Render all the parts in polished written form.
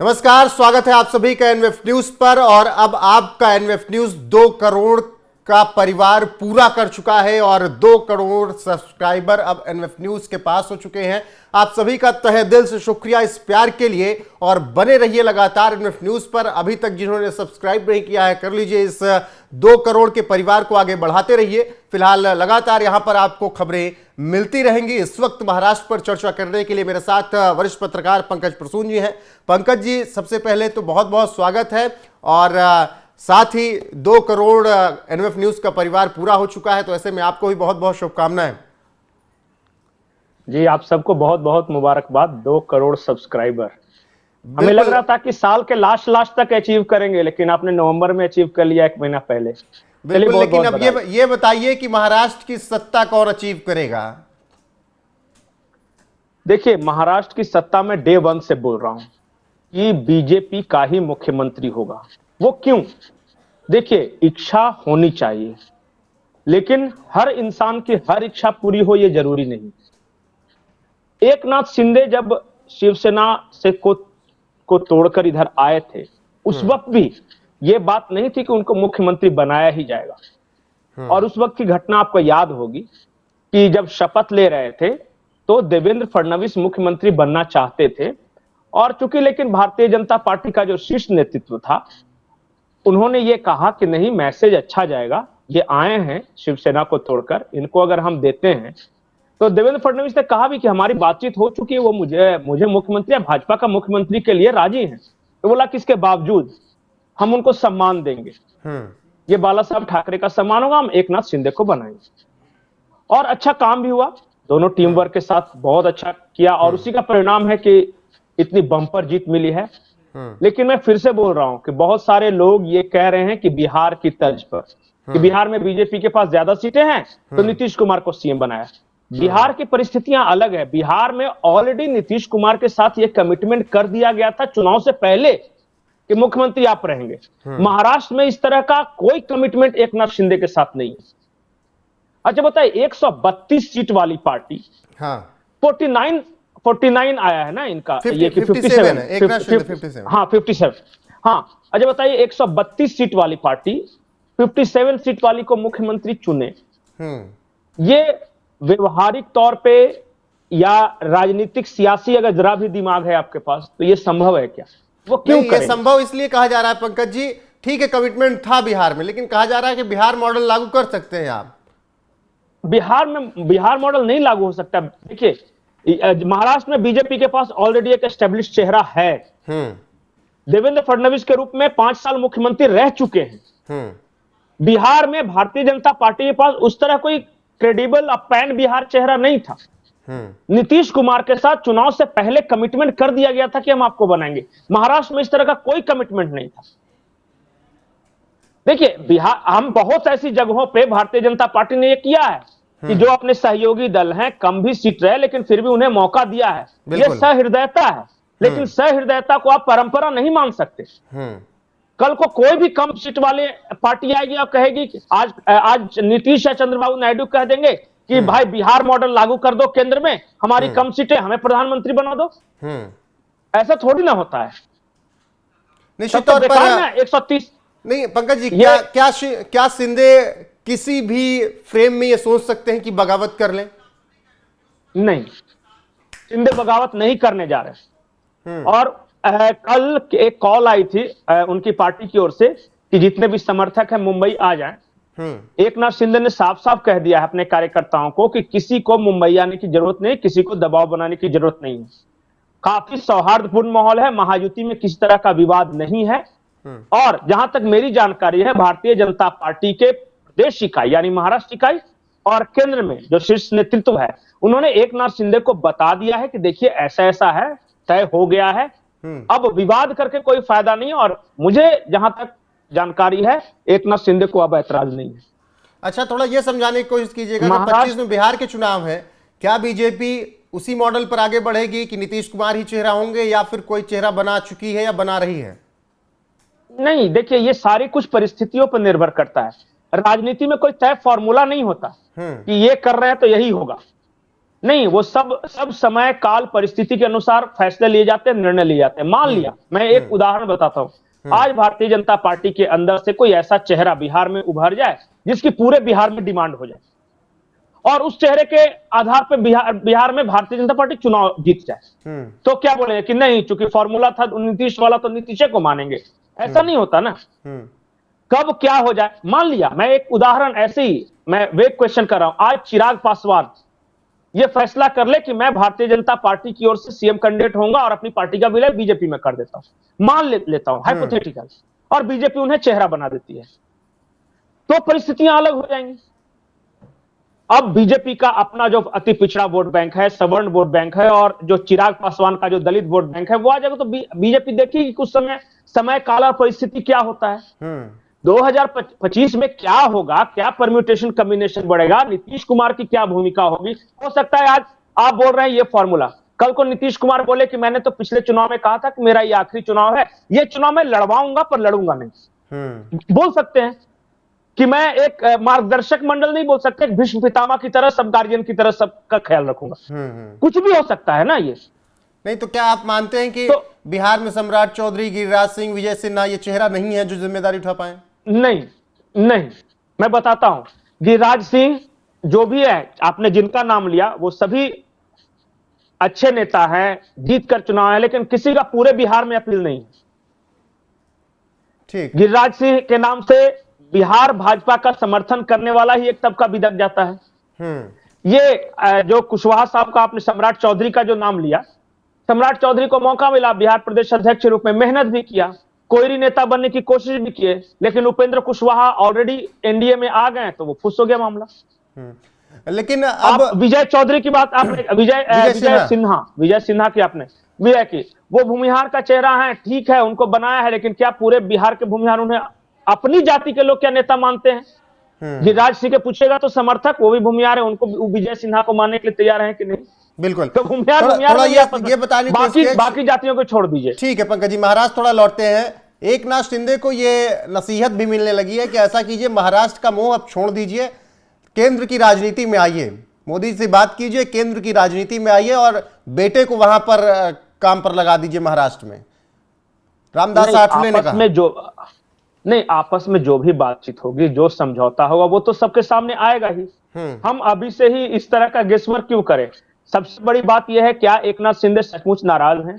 नमस्कार, स्वागत है आप सभी का एनवेफ न्यूज पर। और अब आपका एनवेफ न्यूज 2 करोड़ का परिवार पूरा कर चुका है और 2 करोड़ सब्सक्राइबर अब एनवेफ न्यूज के पास हो चुके हैं। आप सभी का तहे दिल से शुक्रिया इस प्यार के लिए और बने रहिए लगातार एनवेफ न्यूज पर। अभी तक जिन्होंने सब्सक्राइब नहीं किया है कर लीजिए, इस 2 करोड़ के परिवार को आगे बढ़ाते रहिए। फिलहाल लगातार यहां पर आपको खबरें मिलती रहेंगी। इस वक्त महाराष्ट्र पर चर्चा करने के लिए मेरे साथ वरिष्ठ पत्रकार पंकज प्रसून जी हैं। पंकज जी, सबसे पहले तो बहुत बहुत स्वागत है। और साथ ही 2 करोड़ एनएफ न्यूज का परिवार पूरा हो चुका है, तो ऐसे में आपको भी बहुत बहुत शुभकामनाएं। जी, आप सबको बहुत बहुत मुबारकबाद। 2 करोड़ सब्सक्राइबर हमें लग रहा था कि साल के लास्ट तक अचीव करेंगे, लेकिन आपने नवंबर में अचीव कर लिया, 1 महीना पहले। बिल्कुल, लेकिन अब ये बताइए कि महाराष्ट्र की सत्ता कौन अचीव करेगा? देखिए, महाराष्ट्र की सत्ता में डे 1 से बोल रहा हूं कि बीजेपी का ही मुख्यमंत्री होगा। वो क्यों? देखिए, इच्छा होनी चाहिए, लेकिन हर इंसान की हर इच्छा पूरी हो ये जरूरी नहीं। एकनाथ शिंदे जब शिवसेना से को तोड़कर इधर आए थे, उस वक्त भी ये बात नहीं थी कि उनको मुख्यमंत्री बनाया ही जाएगा। और उस वक्त की घटना आपको याद होगी कि जब शपथ ले रहे थे तो देवेंद्र फडणवीस मुख्यमंत्री बनना चाहते थे, और चूंकि लेकिन भारतीय जनता पार्टी का जो शीर्ष नेतृत्व था, उन्होंने ये कहा कि नहीं, मैसेज अच्छा जाएगा, ये आए हैं शिवसेना को तोड़कर, इनको अगर हम देते हैं। तो देवेंद्र फडणवीस ने कहा भी कि हमारी बातचीत हो चुकी है, वो मुझे मुख्यमंत्री या भाजपा का मुख्यमंत्री के लिए राजी हैं। तो बोला कि इसके बावजूद हम उनको सम्मान देंगे, ये बाला साहब ठाकरे का सम्मान होगा, हम एकनाथ शिंदे को बनाएंगे। और अच्छा काम भी हुआ, दोनों टीम वर्क के साथ बहुत अच्छा किया, और उसी का परिणाम है कि इतनी बम्पर जीत मिली है। लेकिन मैं फिर से बोल रहा हूं कि बहुत सारे लोग ये कह रहे हैं कि बिहार की तर्ज पर, कि बिहार में बीजेपी के पास ज्यादा सीटें हैं तो नीतीश कुमार को सीएम बनाया। बिहार की परिस्थितियां अलग है। बिहार में ऑलरेडी नीतीश कुमार के साथ ये कमिटमेंट कर दिया गया था चुनाव से पहले कि मुख्यमंत्री आप रहेंगे। महाराष्ट्र में इस तरह का कोई कमिटमेंट एकनाथ शिंदे के साथ नहीं है। अच्छा बताइए, 132 सीट वाली पार्टी, हाँ, 49 आया है ना इनका, ये कि 57 है, एकनाथ शिंदे 57, हाँ 57, हाँ। अच्छा बताइए, 132 सीट वाली पार्टी 57 सीट वाली को मुख्यमंत्री चुने, ये व्यवहारिक तौर पे या राजनीतिक सियासी अगर जरा भी दिमाग है आपके पास तो ये संभव है क्या? वो क्यों करें? ये संभव इसलिए कहा जा रहा है पंकज जी, ठीक है कमिटमेंट था बिहार में, लेकिन कहा जा रहा है कि बिहार मॉडल लागू कर सकते हैं आप। बिहार मॉडल नहीं लागू हो सकता। देखिए, महाराष्ट्र में बीजेपी के पास ऑलरेडी एक एस्टेब्लिश चेहरा है। देवेंद्र फडणवीस के रूप में 5 साल मुख्यमंत्री रह चुके हैं। बिहार में भारतीय जनता पार्टी के पास उस तरह कोई क्रेडिबल पैन बिहार चेहरा नहीं था। नीतीश कुमार के साथ चुनाव से पहले कमिटमेंट कर दिया गया था कि हम आपको बनाएंगे। महाराष्ट्र में इस तरह का कोई कमिटमेंट नहीं था। देखिए, बिहार, हम बहुत ऐसी जगहों पे भारतीय जनता पार्टी ने ये किया है कि जो अपने सहयोगी दल हैं, कम भी सीट रहे लेकिन फिर भी उन्हें मौका दिया है। ये सहृदयता है, लेकिन सहृदयता को आप परंपरा नहीं मान सकते। कल को कोई भी कम सीट वाले पार्टी आएगी और कहेगी कि आज नीतीश या चंद्रबाबू नायडू कह देंगे कि भाई बिहार मॉडल लागू कर दो केंद्र में, हमारी कम सीटें, हमें प्रधानमंत्री बना दो। ऐसा थोड़ी ना होता है। निश्चित तौर पर 130 नहीं पंकज जी, क्या शिंदे किसी भी फ्रेम में ये सोच सकते हैं कि बगावत कर लें? नहीं, शिंदे बगावत नहीं करने जा रहे। और कल एक कॉल आई थी उनकी पार्टी की ओर से कि जितने भी समर्थक हैं मुंबई आ जाएं। एकनाथ शिंदे ने साफ साफ कह दिया है अपने कार्यकर्ताओं को कि किसी को मुंबई आने की जरूरत नहीं, किसी को दबाव बनाने की जरूरत नहीं है। काफी सौहार्दपूर्ण माहौल है, महायुति में किसी तरह का विवाद नहीं है। और जहां तक मेरी जानकारी है, भारतीय जनता पार्टी के प्रदेश इकाई यानी महाराष्ट्र इकाई और केंद्र में जो शीर्ष नेतृत्व है, उन्होंने एकनाथ शिंदे को बता दिया है कि देखिए ऐसा ऐसा है, तय हो गया है, अब विवाद करके कोई फायदा नहीं। और मुझे जहां तक जानकारी है, एकनाथ शिंदे को अब ऐतराज नहीं है। अच्छा, थोड़ा यह समझाने की कोशिश कीजिएगा कि 25 में बिहार के चुनाव है, क्या बीजेपी उसी मॉडल पर आगे बढ़ेगी कि नीतीश कुमार ही चेहरा होंगे या फिर कोई चेहरा बना चुकी है या बना रही है? नहीं, देखिए, ये सारी कुछ परिस्थितियों पर निर्भर करता है। राजनीति में कोई तय फॉर्मूला नहीं होता कि ये कर रहे हैं तो यही होगा। नहीं, वो सब समय काल परिस्थिति के अनुसार फैसले लिए जाते हैं, निर्णय लिए जाते हैं। मान लिया, मैं एक उदाहरण बताता हूं, आज भारतीय जनता पार्टी के अंदर से कोई ऐसा चेहरा बिहार में उभर जाए जिसकी पूरे बिहार में डिमांड हो जाए, और उस चेहरे के आधार पर बिहार में भारतीय जनता पार्टी चुनाव जीत जाए, तो क्या बोलेंगे कि नहीं, चूंकि फॉर्मूला था नीतीश वाला तो नीतीश को मानेंगे। ऐसा नहीं होता ना। कब क्या हो जाए, मान लिया, मैं एक उदाहरण ऐसे ही मैं वेग क्वेश्चन कर रहा हूं, आज चिराग पासवान ये फैसला कर ले कि मैं भारतीय जनता पार्टी की ओर से सीएम कैंडिडेट होऊंगा और अपनी पार्टी का विलय बीजेपी में कर देता हूं, मान लेता हूं हाइपोथेटिकल, और बीजेपी उन्हें चेहरा बना देती है, तो परिस्थितियां अलग हो जाएंगी। अब बीजेपी का अपना जो अति पिछड़ा वोट बैंक है, सवर्ण वोट बैंक है, और जो चिराग पासवान का जो दलित वोट बैंक है, वो आ जाएगा, तो बीजेपी देखिए कि कुछ समय काल और परिस्थिति क्या होता है। 2025 में क्या होगा, क्या परम्यूटेशन कॉम्बिनेशन बढ़ेगा, नीतीश कुमार की क्या भूमिका होगी। हो सकता है आज आप बोल रहे हैं ये फॉर्मूला, कल को नीतीश कुमार बोले कि मैंने तो पिछले चुनाव में कहा था कि मेरा ये आखिरी चुनाव है, ये चुनाव मैं लड़वाऊंगा पर लड़ूंगा नहीं। बोल सकते हैं कि मैं एक मार्गदर्शक मंडल नहीं बोल सकते, एक भीष्म पितामह की तरह, सब गार्जियन की तरह सबका ख्याल रखूंगा। कुछ भी हो सकता है ना ये। नहीं तो क्या आप मानते हैं कि बिहार में सम्राट चौधरी, गिरिराज सिंह, विजय सिन्हा ये चेहरा नहीं है जो जिम्मेदारी उठा पाए? नहीं, मैं बताता हूं, गिरिराज सिंह जो भी है, आपने जिनका नाम लिया, वो सभी अच्छे नेता हैं, जीत कर चुनाव है, लेकिन किसी का पूरे बिहार में अपील नहीं है। ठीक, गिरिराज सिंह के नाम से बिहार भाजपा का समर्थन करने वाला ही एक तबका बिदक जाता है। ये जो कुशवाहा साहब का, आपने सम्राट चौधरी का जो नाम लिया, सम्राट चौधरी को मौका मिला बिहार प्रदेश अध्यक्ष के रूप में, मेहनत भी किया, कोयरी नेता बनने की कोशिश भी किए, लेकिन उपेंद्र कुशवाहा ऑलरेडी एनडीए में आ गए, तो वो फुस हो गया मामला। लेकिन अब विजय चौधरी की बात आपने, विजय सिन्हा की आपने, विजय की, वो भूमिहार का चेहरा है, ठीक है, उनको बनाया है, लेकिन क्या पूरे बिहार के भूमिहार उन्हें अपनी जाति के लोग क्या नेता मानते हैं? गिरिराज सिंह के पूछेगा तो समर्थक, वो भी भूमिहार है, उनको विजय सिन्हा को मानने के लिए तैयार हैं कि नहीं? बिल्कुल। तो भूमिहार ये बताने बाकी जातियों को छोड़ दीजिए। ठीक है पंकज जी, महाराष्ट्र थोड़ा लौटते हैं। एकनाथ शिंदे को ये नसीहत भी मिलने लगी है कि ऐसा कीजिए, महाराष्ट्र का मोह अब छोड़ दीजिए, केंद्र की राजनीति में आइए, मोदी से बात कीजिए, केंद्र की राजनीति में आइए और बेटे को वहां पर काम पर लगा दीजिए महाराष्ट्र में। रामदास आठवले ने कहा आपस में जो भी बातचीत होगी, जो समझौता होगा, वो तो सबके सामने आएगा ही। हम अभी से ही इस तरह का गेसवर्क क्यों करें? सबसे बड़ी बात यह है, क्या एकनाथ शिंदे सचमुच नाराज हैं?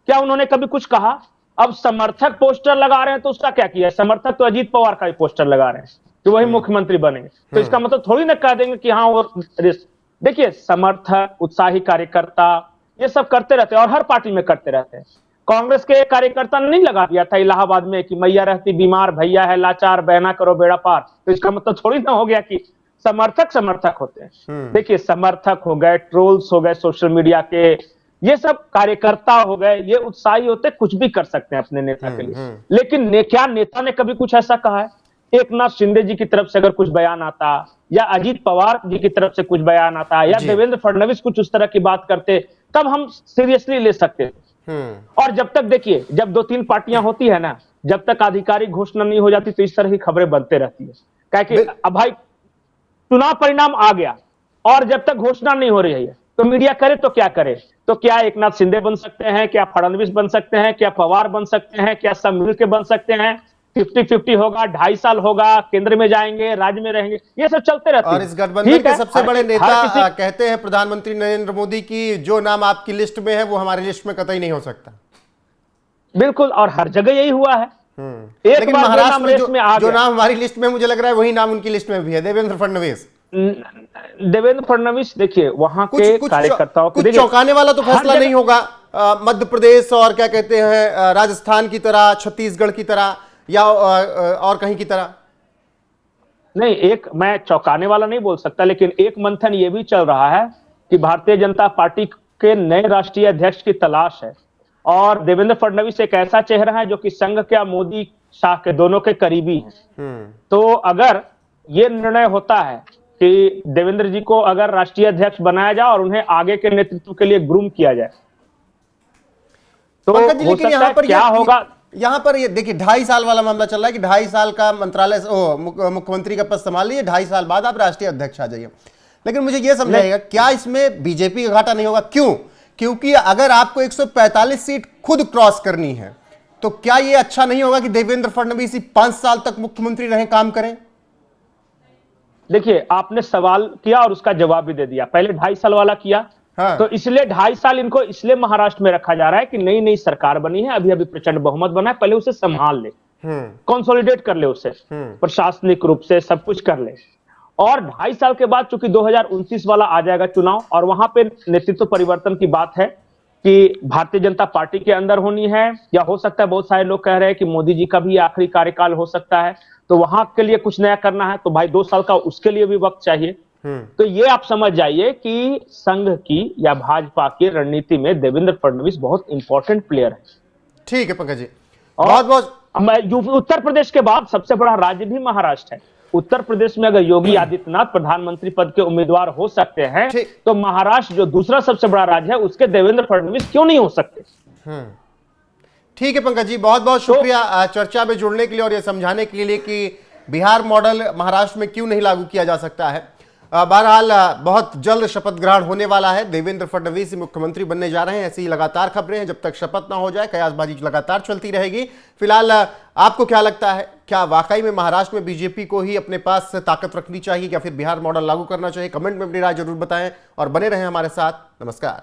क्या उन्होंने कभी कुछ कहा? अब समर्थक पोस्टर लगा रहे हैं तो उसका क्या किया? समर्थक तो अजीत पवार का ही पोस्टर लगा रहे हैं कि वही मुख्यमंत्री बनेंगे, तो इसका मतलब थोड़ी ना कह देंगे कि हाँ वो। देखिए, समर्थक, उत्साही कार्यकर्ता ये सब करते रहते हैं और हर पार्टी में करते रहते हैं। कांग्रेस के कार्यकर्ता ने नहीं लगा दिया था इलाहाबाद में कि मैया रहती बीमार, भैया है लाचार, बहना करो बेड़ा पार, तो इसका मतलब थोड़ी ना हो गया कि समर्थक होते हैं। देखिए, समर्थक हो गए, ट्रोल्स हो गए सोशल मीडिया के, ये सब कार्यकर्ता हो गए, ये उत्साही होते, कुछ भी कर सकते हैं अपने नेता के लिए। लेकिन क्या नेता ने कभी कुछ ऐसा कहा है? एकनाथ शिंदे जी की तरफ से अगर कुछ बयान आता, या अजीत पवार जी की तरफ से कुछ बयान आता, या देवेंद्र फडणवीस कुछ उस तरह की बात करते, तब हम सीरियसली ले सकते थे। और जब तक, देखिए, जब 2-3 पार्टियां होती है ना, जब तक आधिकारिक घोषणा नहीं हो जाती तो इस तरह की खबरें बनते रहती है। क्या कि अब भाई चुनाव परिणाम आ गया और जब तक घोषणा नहीं हो रही है तो मीडिया करे तो क्या करे? तो क्या एकनाथ शिंदे बन सकते हैं, क्या फडणवीस बन सकते हैं, क्या पवार बन सकते हैं, क्या सब मिलकर बन सकते हैं? 50-50 होगा, 2.5 साल होगा, केंद्र में जाएंगे, राज्य में रहेंगे, ये सब चलते रहते हैं। और इस गठबंधन के सबसे बड़े नेता कहते हैं प्रधानमंत्री नरेंद्र मोदी की जो नाम आपकी लिस्ट में है वो हमारी लिस्ट में कतई नहीं हो सकता। बिल्कुल, और हर जगह यही हुआ है। लेकिन महाराष्ट्र में जो नाम हमारी लिस्ट में, मुझे लग रहा है वही नाम उनकी लिस्ट में भी है, देवेंद्र फडणवीस। देखिए, वहां के कार्यकर्ताओं को चौंकाने वाला तो फैसला नहीं होगा मध्य प्रदेश और क्या कहते हैं राजस्थान की तरह, छत्तीसगढ़ की तरह, या और कहीं की तरह नहीं। एक मैं चौंकाने वाला नहीं बोल सकता, लेकिन एक मंथन ये भी चल रहा है कि भारतीय जनता पार्टी के नए राष्ट्रीय अध्यक्ष की तलाश है, और देवेंद्र फडणवीस एक ऐसा चेहरा है जो कि संघ के मोदी शाह के दोनों के करीबी हैं। तो अगर ये निर्णय होता है कि देवेंद्र जी को अगर राष्ट्रीय अध्यक्ष बनाया जाए और उन्हें आगे के नेतृत्व के लिए ग्रूम किया जाए, तो हो सकता है क्या होगा। यहां पर ये देखिए 2.5 साल वाला मामला चल रहा है कि 2.5 साल का मंत्रालय मुख्यमंत्री का पद संभाल लीजिए, 2.5 साल बाद आप राष्ट्रीय अध्यक्ष आ जाइए। लेकिन मुझे यह समझाइएगा, क्या इसमें बीजेपी का घाटा नहीं होगा? क्यों? क्योंकि अगर आपको 145 सीट खुद क्रॉस करनी है तो क्या यह अच्छा नहीं होगा कि देवेंद्र फडणवीस 5 साल तक मुख्यमंत्री रहे, काम करें? देखिए, आपने सवाल किया और उसका जवाब भी दे दिया। पहले 2.5 साल वाला किया, हाँ। तो इसलिए 2.5 साल इनको इसलिए महाराष्ट्र में रखा जा रहा है कि नई नई सरकार बनी है, अभी अभी प्रचंड बहुमत बना है, पहले उसे संभाल ले, कंसोलिडेट कर ले, उसे प्रशासनिक रूप से सब कुछ कर ले। और 2.5 साल के बाद चूंकि 2029 वाला आ जाएगा चुनाव, और वहां पे नेतृत्व परिवर्तन की बात है कि भारतीय जनता पार्टी के अंदर होनी है, या हो सकता है बहुत सारे लोग कह रहे हैं कि मोदी जी का भी आखिरी कार्यकाल हो सकता है, तो वहां के लिए कुछ नया करना है, तो भाई 2 साल का उसके लिए भी वक्त चाहिए। तो ये आप समझ जाइए कि संघ की या भाजपा की रणनीति में देवेंद्र फडणवीस बहुत इंपॉर्टेंट प्लेयर है। ठीक है पंकज जी, और बहुत बहुत उत्तर प्रदेश के बाद सबसे बड़ा राज्य भी महाराष्ट्र है। उत्तर प्रदेश में अगर योगी आदित्यनाथ प्रधानमंत्री पद के उम्मीदवार हो सकते हैं, तो महाराष्ट्र जो दूसरा सबसे बड़ा राज्य है उसके देवेंद्र फडणवीस क्यों नहीं हो सकते? ठीक है पंकज जी, बहुत बहुत शुक्रिया चर्चा में जुड़ने के लिए और यह समझाने के लिए कि बिहार मॉडल महाराष्ट्र में क्यों नहीं लागू किया जा सकता है। बहरहाल बहुत जल्द शपथ ग्रहण होने वाला है, देवेंद्र फडणवीस मुख्यमंत्री बनने जा रहे हैं, ऐसी लगातार खबरें हैं। जब तक शपथ ना हो जाए कयासबाजी लगातार चलती रहेगी। फिलहाल आपको क्या लगता है, क्या वाकई में महाराष्ट्र में बीजेपी को ही अपने पास ताकत रखनी चाहिए या फिर बिहार मॉडल लागू करना चाहिए? कमेंट में अपनी राय जरूर बताएं और बने रहें हमारे साथ। नमस्कार।